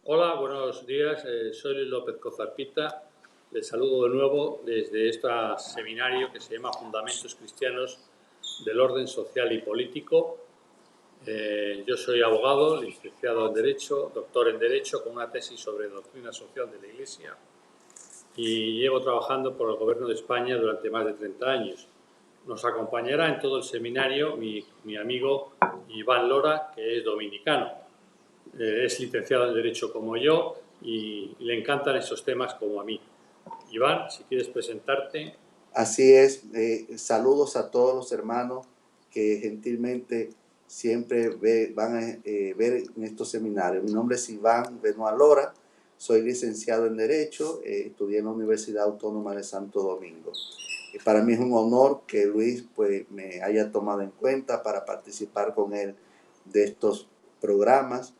Hola, buenos días. Soy Luis López Cozarpita. Les saludo de nuevo desde este seminario que se llama Fundamentos Cristianos del Orden Social y Político. Yo soy abogado, licenciado en Derecho, doctor en Derecho, con una tesis sobre doctrina social de la Iglesia, y llevo trabajando por el Gobierno de España durante más de 30 años. Nos acompañará en todo el seminario mi amigo Iván Lora, que es dominicano. Es licenciado en Derecho como yo y le encantan estos temas como a mí. Iván, si quieres presentarte. Así es, saludos a todos los hermanos que gentilmente siempre van a ver en estos seminarios. Mi nombre es Iván Benoit Lora, soy licenciado en Derecho, estudié en la Universidad Autónoma de Santo Domingo. Para mí es un honor que Luis me haya tomado en cuenta para participar con él de estos programas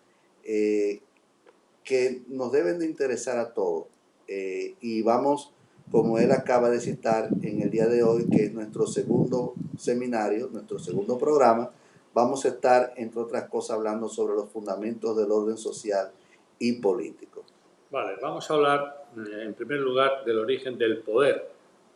que nos deben de interesar a todos. Y vamos, como él acaba de citar en el día de hoy, que es nuestro segundo seminario, nuestro segundo programa, vamos a estar, entre otras cosas, hablando sobre los fundamentos del orden social y político. Vale, vamos a hablar en primer lugar del origen del poder.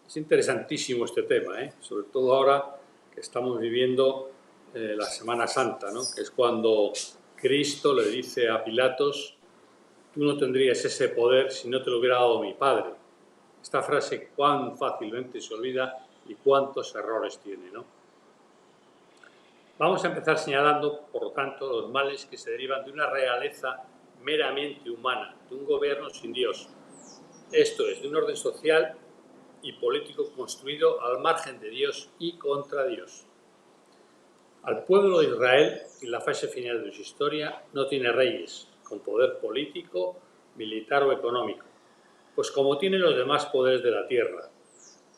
Es interesantísimo este tema, sobre todo ahora que estamos viviendo la Semana Santa, ¿no? Que es cuando Cristo le dice a Pilatos: tú no tendrías ese poder si no te lo hubiera dado mi Padre. Esta frase cuán fácilmente se olvida y cuántos errores tiene, ¿no? Vamos a empezar señalando, por lo tanto, los males que se derivan de una realeza meramente humana, de un gobierno sin Dios. Esto es, de un orden social y político construido al margen de Dios y contra Dios. Al pueblo de Israel, en la fase final de su historia, no tiene reyes con poder político, militar o económico, pues como tienen los demás poderes de la tierra,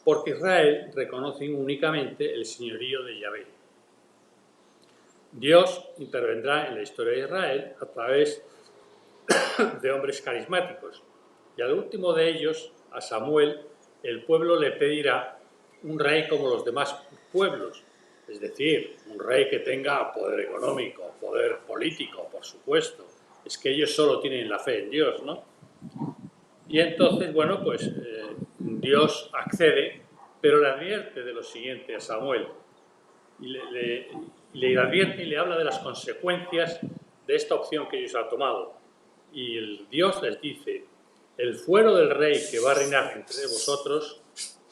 porque Israel reconoce únicamente el señorío de Yahvé. Dios intervendrá en la historia de Israel a través de hombres carismáticos, y al último de ellos, a Samuel, el pueblo le pedirá un rey como los demás pueblos, es decir, un rey que tenga poder económico, poder político, por supuesto. Es que ellos solo tienen la fe en Dios, ¿no? Y entonces, bueno, pues Dios accede, pero le advierte de lo siguiente a Samuel. Y le advierte y le habla de las consecuencias de esta opción que ellos han tomado. Y el Dios les dice: el fuero del rey que va a reinar entre vosotros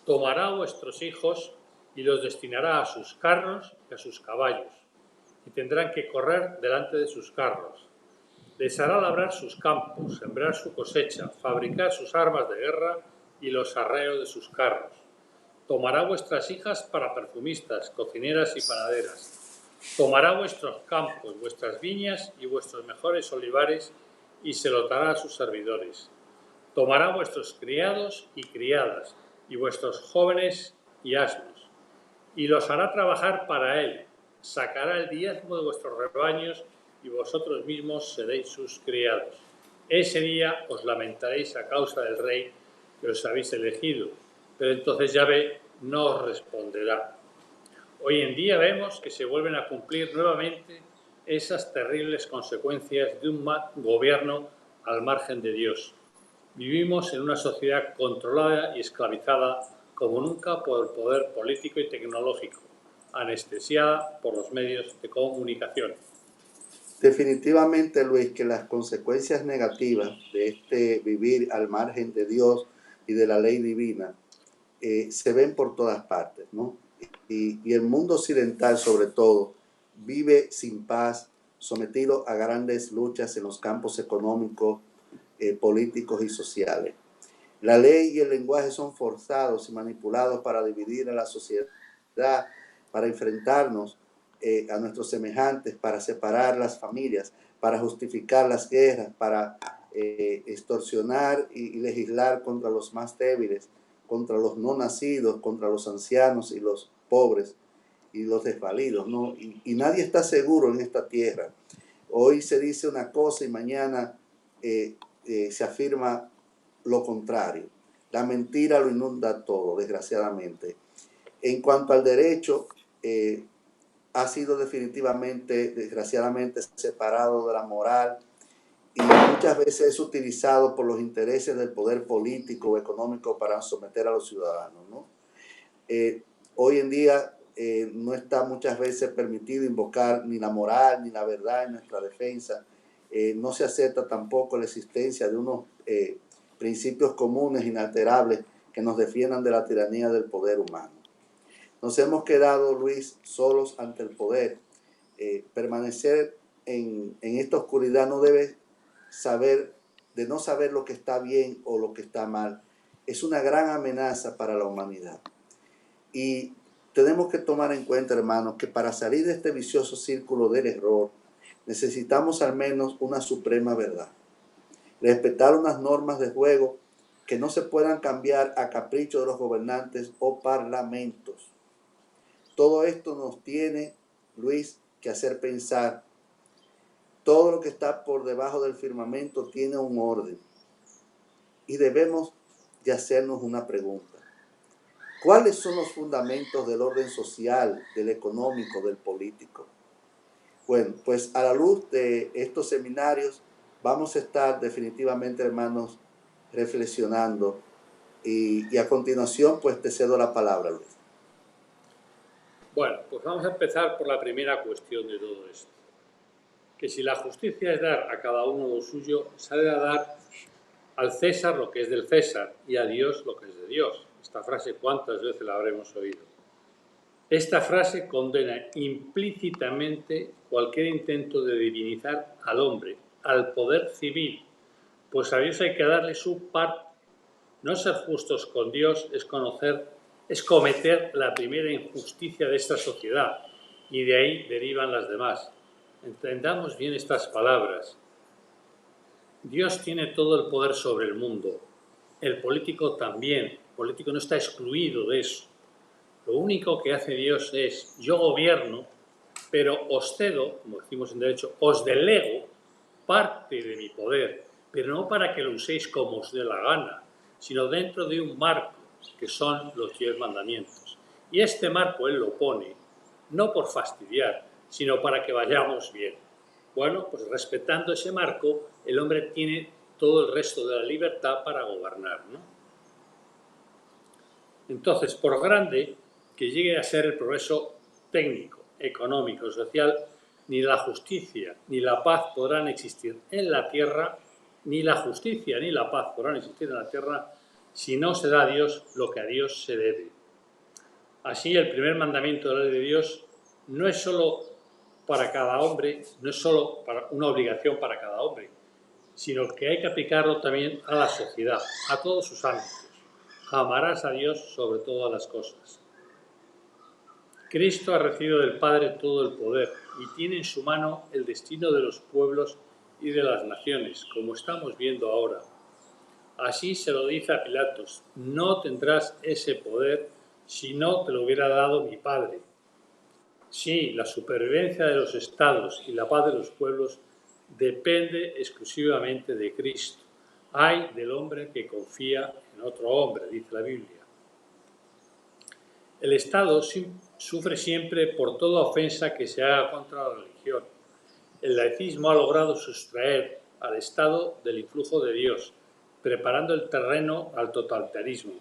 tomará a vuestros hijos y los destinará a sus carros y a sus caballos, y tendrán que correr delante de sus carros. Les hará labrar sus campos, sembrar su cosecha, fabricar sus armas de guerra y los arreos de sus carros. Tomará vuestras hijas para perfumistas, cocineras y panaderas. Tomará vuestros campos, vuestras viñas y vuestros mejores olivares y se los dará a sus servidores. Tomará vuestros criados y criadas y vuestros jóvenes y asnos y los hará trabajar para él. Sacará el diezmo de vuestros rebaños y vosotros mismos seréis sus criados. Ese día os lamentaréis a causa del rey que os habéis elegido, pero entonces Yahvé no os responderá. Hoy en día vemos que se vuelven a cumplir nuevamente esas terribles consecuencias de un gobierno al margen de Dios. Vivimos en una sociedad controlada y esclavizada como nunca por el poder político y tecnológico, anestesiada por los medios de comunicación. Definitivamente, Luis, que las consecuencias negativas de este vivir al margen de Dios y de la ley divina se ven por todas partes, ¿no? Y el mundo occidental, sobre todo, vive sin paz, sometido a grandes luchas en los campos económicos, políticos y sociales. La ley y el lenguaje son forzados y manipulados para dividir a la sociedad, para enfrentarnos a nuestros semejantes, para separar las familias, para justificar las guerras, para extorsionar y legislar contra los más débiles, contra los no nacidos, contra los ancianos y los pobres y los desvalidos, ¿no? Y nadie está seguro en esta tierra. Hoy se dice una cosa y mañana se afirma lo contrario. La mentira lo inunda todo, desgraciadamente. En cuanto al derecho, ha sido definitivamente, desgraciadamente, separado de la moral y muchas veces es utilizado por los intereses del poder político o económico para someter a los ciudadanos, ¿no? Hoy en día no está muchas veces permitido invocar ni la moral ni la verdad en nuestra defensa. No se acepta tampoco la existencia de unos principios comunes inalterables que nos defiendan de la tiranía del poder humano. Nos hemos quedado, Luis, solos ante el poder. Permanecer en esta oscuridad no debe no saber lo que está bien o lo que está mal. Es una gran amenaza para la humanidad. Y tenemos que tomar en cuenta, hermanos, que para salir de este vicioso círculo del error, necesitamos al menos una suprema verdad. Respetar unas normas de juego que no se puedan cambiar a capricho de los gobernantes o parlamentos. Todo esto nos tiene, Luis, que hacer pensar. Todo lo que está por debajo del firmamento tiene un orden. Y debemos de hacernos una pregunta. ¿Cuáles son los fundamentos del orden social, del económico, del político? Bueno, pues a la luz de estos seminarios vamos a estar definitivamente, hermanos, reflexionando. Y a continuación, pues te cedo la palabra, Luis. Bueno, pues vamos a empezar por la primera cuestión de todo esto. Que si la justicia es dar a cada uno lo suyo, se ha de dar al César lo que es del César y a Dios lo que es de Dios. Esta frase, ¿cuántas veces la habremos oído? Esta frase condena implícitamente cualquier intento de divinizar al hombre, al poder civil, pues a Dios hay que darle su parte. No ser justos con Dios es cometer la primera injusticia de esta sociedad, y de ahí derivan las demás. Entendamos bien estas palabras. Dios tiene todo el poder sobre el mundo. El político también. El político no está excluido de eso. Lo único que hace Dios es, yo gobierno, pero os cedo, como decimos en derecho, os delego parte de mi poder, pero no para que lo uséis como os dé la gana, sino dentro de un marco, que son los 10 mandamientos. Y este marco Él lo pone, no por fastidiar, sino para que vayamos bien. Bueno, pues respetando ese marco, el hombre tiene todo el resto de la libertad para gobernar, ¿no? Entonces, por grande que llegue a ser el progreso técnico, económico, social, ni la justicia ni la paz podrán existir en la tierra, ni la justicia ni la paz podrán existir en la tierra si no se da a Dios lo que a Dios se debe. Así, el primer mandamiento de la ley de Dios no es solo para cada hombre, no es solo una obligación para cada hombre, sino que hay que aplicarlo también a la sociedad, a todos sus ámbitos. Amarás a Dios sobre todas las cosas. Cristo ha recibido del Padre todo el poder y tiene en su mano el destino de los pueblos y de las naciones, como estamos viendo ahora. Así se lo dice a Pilatos, no tendrás ese poder si no te lo hubiera dado mi Padre. Sí, la supervivencia de los estados y la paz de los pueblos depende exclusivamente de Cristo. Ay del hombre que confía en otro hombre, dice la Biblia. El Estado sufre siempre por toda ofensa que se haga contra la religión. El laicismo ha logrado sustraer al Estado del influjo de Dios, preparando el terreno al totalitarismo,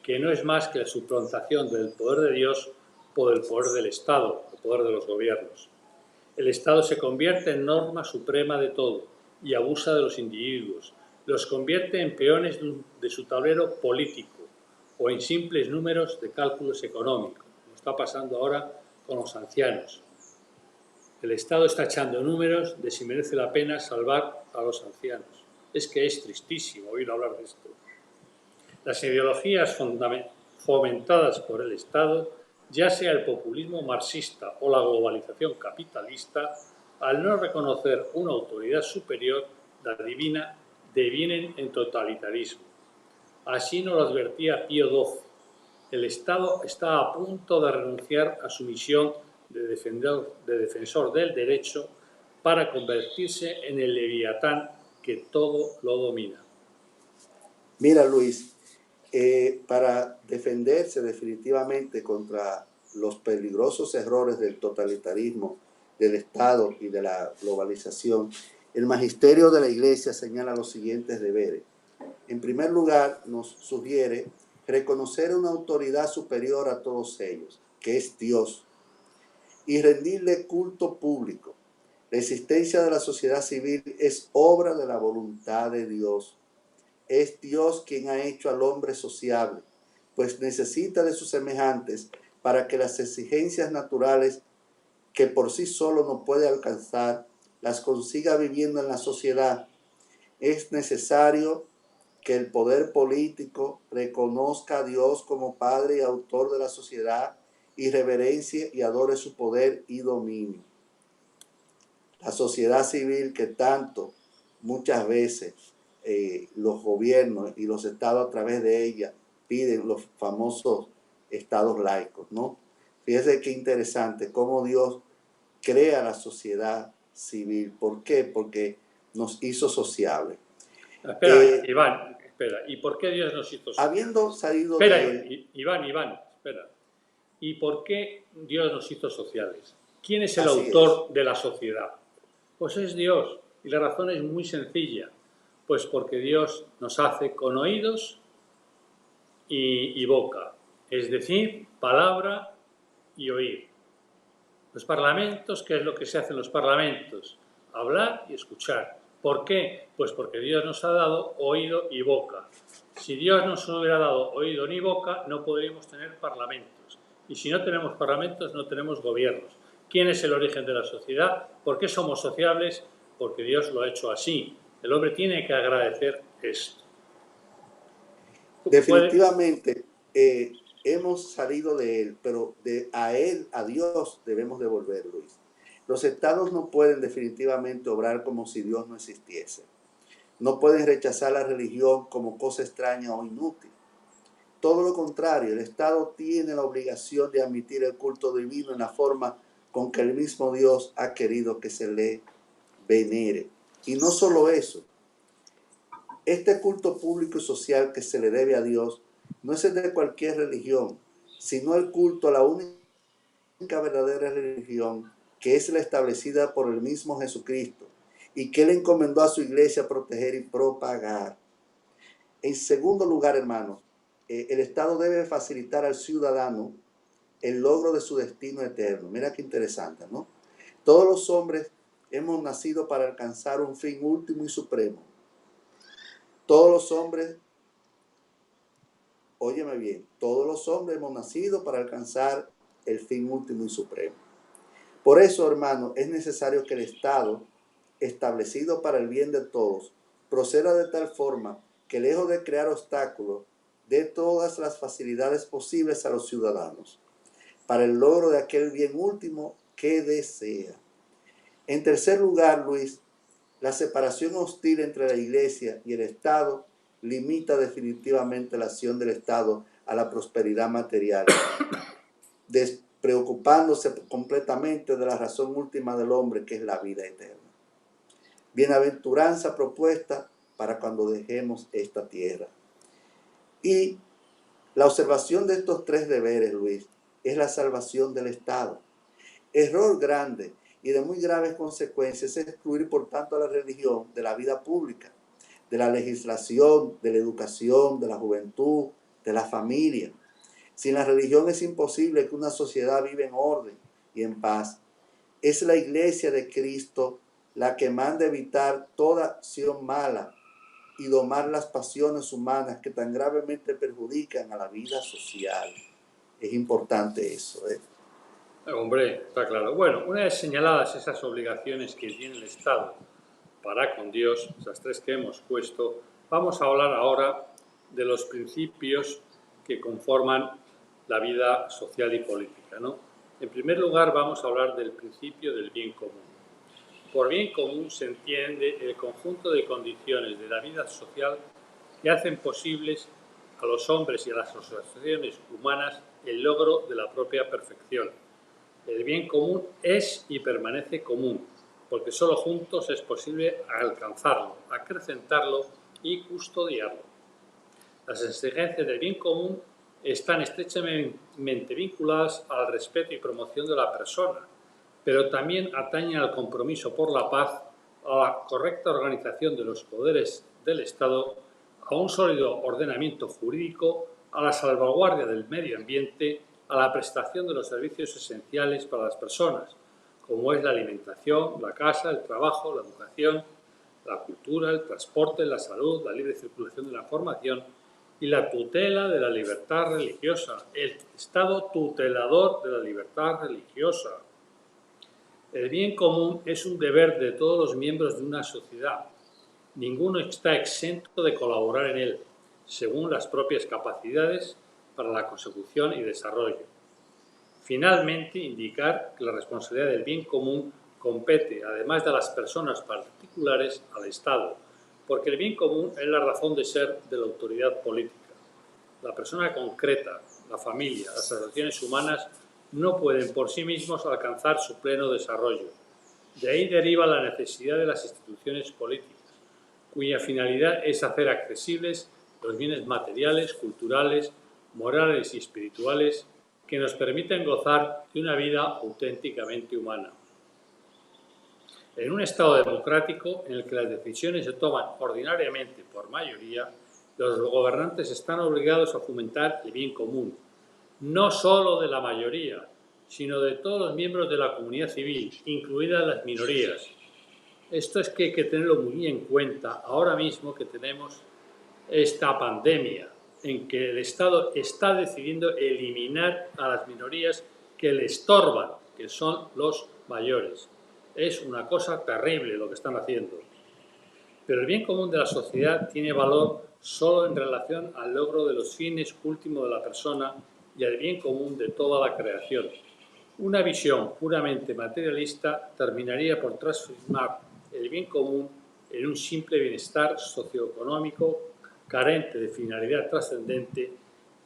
que no es más que la suplantación del poder de Dios por el poder del Estado, el poder de los gobiernos. El Estado se convierte en norma suprema de todo y abusa de los individuos, los convierte en peones de su tablero político o en simples números de cálculos económicos, como está pasando ahora con los ancianos. El Estado está echando números de si merece la pena salvar a los ancianos. Es que es tristísimo oír hablar de esto. Las ideologías fomentadas por el Estado, ya sea el populismo marxista o la globalización capitalista, al no reconocer una autoridad superior, la divina, devienen en totalitarismo. Así nos lo advertía Pío XII. El Estado está a punto de renunciar a su misión de defensor del derecho para convertirse en el leviatán que todo lo domina. Mira, Luis, para defenderse definitivamente contra los peligrosos errores del totalitarismo, del Estado y de la globalización, El magisterio de la Iglesia señala los siguientes deberes. En primer lugar, nos sugiere reconocer una autoridad superior a todos ellos, que es Dios, y rendirle culto público. La existencia de la sociedad civil es obra de la voluntad de Dios. Es Dios quien ha hecho al hombre sociable, pues necesita de sus semejantes para que las exigencias naturales que por sí solo no puede alcanzar, las consiga viviendo en la sociedad. Es necesario que el poder político reconozca a Dios como Padre y autor de la sociedad y reverencie y adore su poder y dominio. La sociedad civil que tanto muchas veces los gobiernos y los estados a través de ella piden, los famosos estados laicos, ¿no? Fíjense qué interesante cómo Dios crea la sociedad civil. ¿Por qué? Porque nos hizo sociables. Espera, Iván, espera. ¿Y por qué Dios nos hizo sociables? Habiendo salido Espera, de él, Iván, espera. ¿Y por qué Dios nos hizo sociales? ¿Quién es el así autor de la sociedad? Pues es Dios. Y la razón es muy sencilla. Pues porque Dios nos hace con oídos y boca. Es decir, palabra y oír. Los parlamentos, ¿qué es lo que se hace en los parlamentos? Hablar y escuchar. ¿Por qué? Pues porque Dios nos ha dado oído y boca. Si Dios no nos hubiera dado oído ni boca, no podríamos tener parlamentos. Y si no tenemos parlamentos, no tenemos gobiernos. ¿Quién es el origen de la sociedad? ¿Por qué somos sociables? Porque Dios lo ha hecho así. El hombre tiene que agradecer esto. definitivamente hemos salido de él, pero a él, a Dios, debemos devolver, Luis. Los estados no pueden definitivamente obrar como si Dios no existiese. No pueden rechazar la religión como cosa extraña o inútil. Todo lo contrario, el Estado tiene la obligación de admitir el culto divino en la forma con que el mismo Dios ha querido que se le venere. Y no solo eso, este culto público y social que se le debe a Dios no es el de cualquier religión, sino el culto a la única verdadera religión, que es la establecida por el mismo Jesucristo y que Él encomendó a su iglesia proteger y propagar. En segundo lugar, hermanos, el Estado debe facilitar al ciudadano el logro de su destino eterno. Mira qué interesante, ¿no? Todos los hombres hemos nacido para alcanzar un fin último y supremo. Todos los hombres, óyeme bien, todos los hombres hemos nacido para alcanzar el fin último y supremo. Por eso, hermano, es necesario que el Estado, establecido para el bien de todos, proceda de tal forma que, lejos de crear obstáculos, dé todas las facilidades posibles a los ciudadanos para el logro de aquel bien último que desea. En tercer lugar, Luis, la separación hostil entre la Iglesia y el Estado limita definitivamente la acción del Estado a la prosperidad material, despreocupándose completamente de la razón última del hombre, que es la vida eterna. Bienaventuranza propuesta para cuando dejemos esta tierra. Y la observación de estos tres deberes, Luis, es la salvación del Estado. Error grande y de muy graves consecuencias es excluir, por tanto, a la religión de la vida pública, de la legislación, de la educación, de la juventud, de la familia. Sin la religión es imposible que una sociedad viva en orden y en paz. Es la Iglesia de Cristo la que manda evitar toda acción mala y domar las pasiones humanas que tan gravemente perjudican a la vida social. Es importante eso, ¿eh? Hombre, está claro. Bueno, una vez señaladas esas obligaciones que tiene el Estado para con Dios, esas tres que hemos puesto, vamos a hablar ahora de los principios que conforman la vida social y política, ¿no? En primer lugar, vamos a hablar del principio del bien común. Por bien común se entiende el conjunto de condiciones de la vida social que hacen posibles a los hombres y a las asociaciones humanas el logro de la propia perfección. El bien común es y permanece común, porque solo juntos es posible alcanzarlo, acrecentarlo y custodiarlo. Las exigencias del bien común están estrechamente vinculadas al respeto y promoción de la persona, pero también atañen al compromiso por la paz a la correcta organización de los poderes del Estado, a un sólido ordenamiento jurídico, a la salvaguardia del medio ambiente, a la prestación de los servicios esenciales para las personas, como es la alimentación, la casa, el trabajo, la educación, la cultura, el transporte, la salud, la libre circulación de la información y la tutela de la libertad religiosa, el Estado tutelador de la libertad religiosa. El bien común es un deber de todos los miembros de una sociedad. Ninguno está exento de colaborar en él, según las propias capacidades para la consecución y desarrollo. Finalmente, indicar que la responsabilidad del bien común compete, además de a las personas particulares, al Estado, porque el bien común es la razón de ser de la autoridad política. La persona concreta, la familia, las asociaciones humanas no pueden por sí mismos alcanzar su pleno desarrollo. De ahí deriva la necesidad de las instituciones políticas, cuya finalidad es hacer accesibles los bienes materiales, culturales, morales y espirituales que nos permiten gozar de una vida auténticamente humana. En un Estado democrático en el que las decisiones se toman ordinariamente por mayoría, los gobernantes están obligados a fomentar el bien común, no solo de la mayoría, sino de todos los miembros de la comunidad civil, incluidas las minorías. Esto es que hay que tenerlo muy en cuenta ahora mismo que tenemos esta pandemia, en que el Estado está decidiendo eliminar a las minorías que le estorban, que son los mayores. Es una cosa terrible lo que están haciendo. Pero el bien común de la sociedad tiene valor solo en relación al logro de los fines últimos de la persona y al bien común de toda la creación. Una visión puramente materialista terminaría por transformar el bien común en un simple bienestar socioeconómico carente de finalidad trascendente,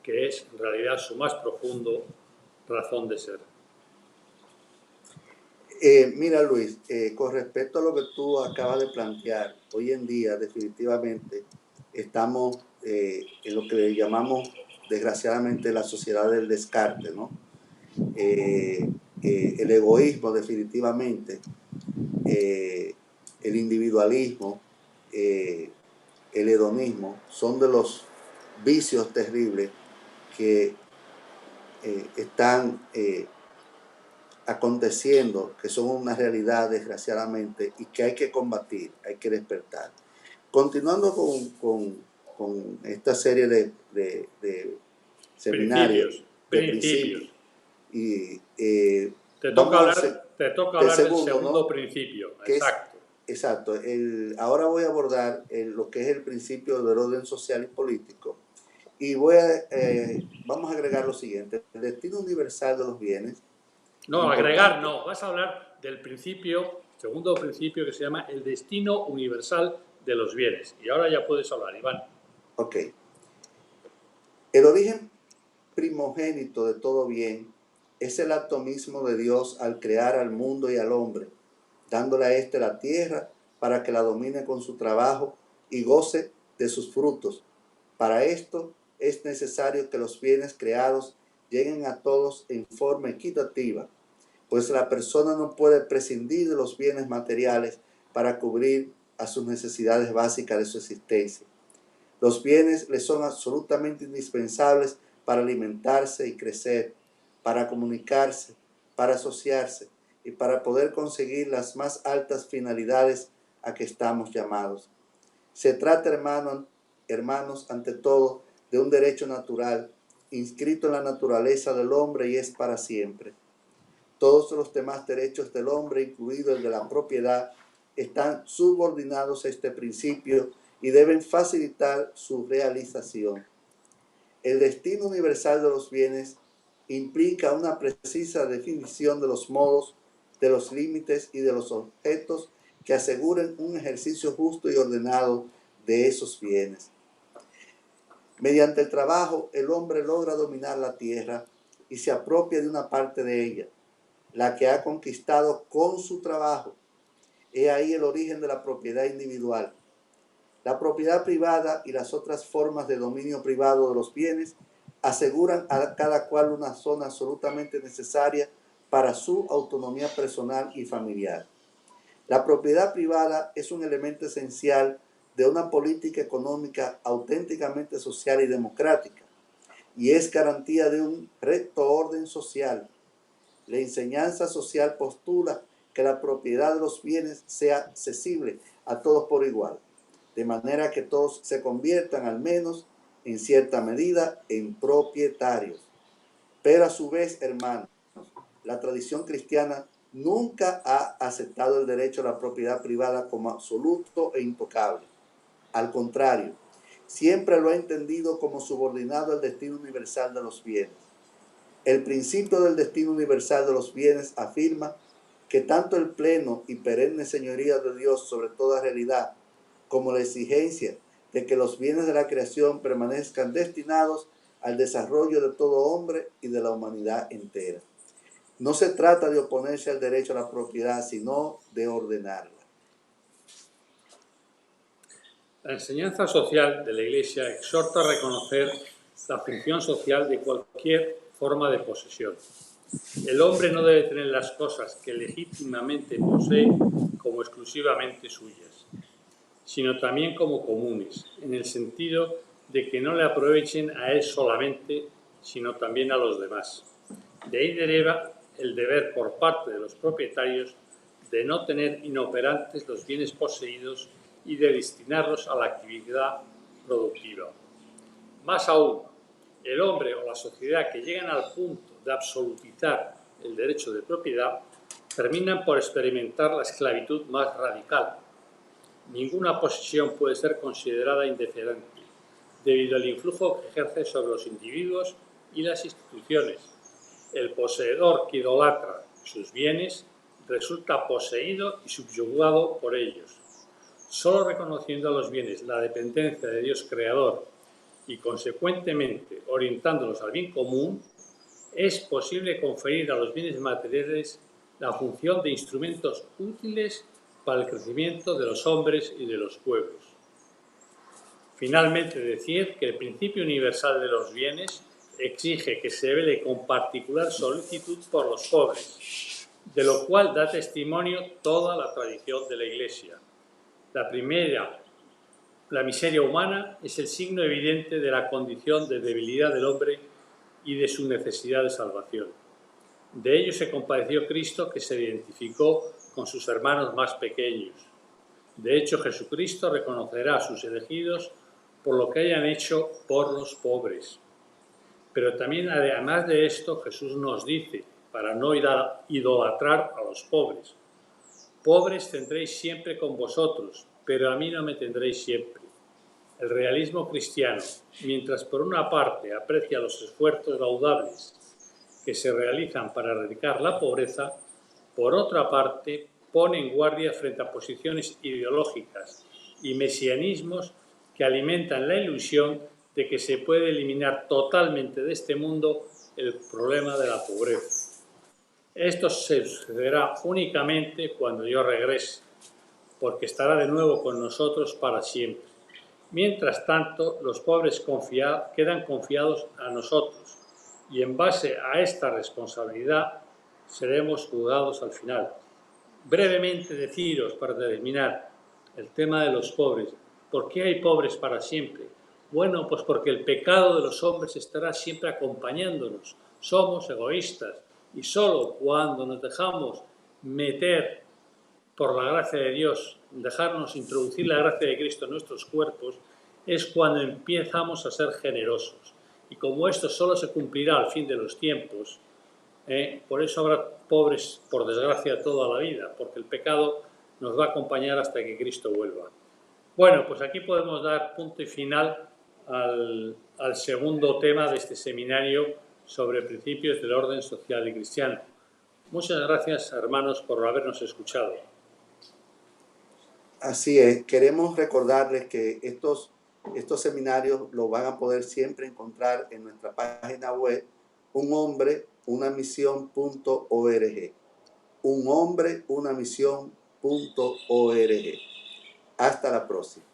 que es en realidad su más profundo razón de ser. Mira, Luis, con respecto a lo que tú acabas de plantear, hoy en día definitivamente estamos en lo que le llamamos desgraciadamente la sociedad del descarte, ¿no? El egoísmo definitivamente, el individualismo, el hedonismo, son de los vicios terribles que están aconteciendo, que son una realidad desgraciadamente y que hay que combatir, hay que despertar. Continuando con esta serie de seminarios, principios. Y te toca hablar del segundo, ¿no? Principio, exacto. Exacto. Ahora voy a abordar lo que es el principio del orden social y político. Y vamos a agregar lo siguiente: el destino universal de los bienes. No, agregar no. Vas a hablar del principio, segundo principio, que se llama el destino universal de los bienes. Y ahora ya puedes hablar, Iván. Ok. El origen primogénito de todo bien es el acto mismo de Dios al crear al mundo y al hombre, dándole a éste la tierra para que la domine con su trabajo y goce de sus frutos. Para esto es necesario que los bienes creados lleguen a todos en forma equitativa, pues la persona no puede prescindir de los bienes materiales para cubrir a sus necesidades básicas de su existencia. Los bienes le son absolutamente indispensables para alimentarse y crecer, para comunicarse, para asociarse y para poder conseguir las más altas finalidades a que estamos llamados. Se trata, hermanos, ante todo, de un derecho natural, inscrito en la naturaleza del hombre y es para siempre. Todos los demás derechos del hombre, incluido el de la propiedad, están subordinados a este principio y deben facilitar su realización. El destino universal de los bienes implica una precisa definición de los modos, de los límites y de los objetos que aseguren un ejercicio justo y ordenado de esos bienes. Mediante el trabajo, el hombre logra dominar la tierra y se apropia de una parte de ella, la que ha conquistado con su trabajo. He ahí el origen de la propiedad individual. La propiedad privada y las otras formas de dominio privado de los bienes aseguran a cada cual una zona absolutamente necesaria para su autonomía personal y familiar. La propiedad privada es un elemento esencial de una política económica auténticamente social y democrática, y es garantía de un recto orden social. La enseñanza social postula que la propiedad de los bienes sea accesible a todos por igual, de manera que todos se conviertan al menos en cierta medida en propietarios. Pero a su vez, hermanos, la tradición cristiana nunca ha aceptado el derecho a la propiedad privada como absoluto e intocable. Al contrario, siempre lo ha entendido como subordinado al destino universal de los bienes. El principio del destino universal de los bienes afirma que tanto el pleno y perenne señorío de Dios sobre toda realidad, como la exigencia de que los bienes de la creación permanezcan destinados al desarrollo de todo hombre y de la humanidad entera. No se trata de oponerse al derecho a la propiedad, sino de ordenarla. La enseñanza social de la Iglesia exhorta a reconocer la función social de cualquier forma de posesión. El hombre no debe tener las cosas que legítimamente posee como exclusivamente suyas, sino también como comunes, en el sentido de que no le aprovechen a él solamente, sino también a los demás. De ahí deriva el deber por parte de los propietarios de no tener inoperantes los bienes poseídos y de destinarlos a la actividad productiva. Más aún, el hombre o la sociedad que llegan al punto de absolutizar el derecho de propiedad terminan por experimentar la esclavitud más radical. Ninguna posesión puede ser considerada indiferente, debido al influjo que ejerce sobre los individuos y las instituciones. El poseedor que idolatra sus bienes resulta poseído y subyugado por ellos. Solo reconociendo a los bienes la dependencia de Dios Creador y, consecuentemente, orientándolos al bien común, es posible conferir a los bienes materiales la función de instrumentos útiles para el crecimiento de los hombres y de los pueblos. Finalmente, decir que el principio universal de los bienes exige que se vele con particular solicitud por los pobres, de lo cual da testimonio toda la tradición de la Iglesia. La miseria humana es el signo evidente de la condición de debilidad del hombre y de su necesidad de salvación. De ello se compadeció Cristo, que se identificó con sus hermanos más pequeños. De hecho, Jesucristo reconocerá a sus elegidos por lo que hayan hecho por los pobres. Pero también, además de esto, Jesús nos dice, para no idolatrar a los pobres: pobres tendréis siempre con vosotros, pero a mí no me tendréis siempre. El realismo cristiano, mientras por una parte aprecia los esfuerzos laudables que se realizan para erradicar la pobreza, por otra parte pone en guardia frente a posiciones ideológicas y mesianismos que alimentan la ilusión de que se puede eliminar totalmente de este mundo el problema de la pobreza. Esto se sucederá únicamente cuando Dios regrese, porque estará de nuevo con nosotros para siempre. Mientras tanto, los pobres quedan confiados a nosotros, y en base a esta responsabilidad seremos juzgados al final. Brevemente deciros, para terminar, el tema de los pobres. ¿Por qué hay pobres para siempre? Bueno, pues porque el pecado de los hombres estará siempre acompañándonos. Somos egoístas y solo cuando nos dejamos meter por la gracia de Dios, dejarnos introducir la gracia de Cristo en nuestros cuerpos, es cuando empezamos a ser generosos. Y como esto solo se cumplirá al fin de los tiempos, por eso habrá pobres, por desgracia, toda la vida, porque el pecado nos va a acompañar hasta que Cristo vuelva. Bueno, pues aquí podemos dar punto y final al segundo tema de este seminario sobre principios del orden social y cristiano. Muchas gracias, hermanos, por habernos escuchado. Así es, queremos recordarles que estos seminarios los van a poder siempre encontrar en nuestra página web, unhombre-unamisión.org. unhombre-unamisión.org. Hasta la próxima.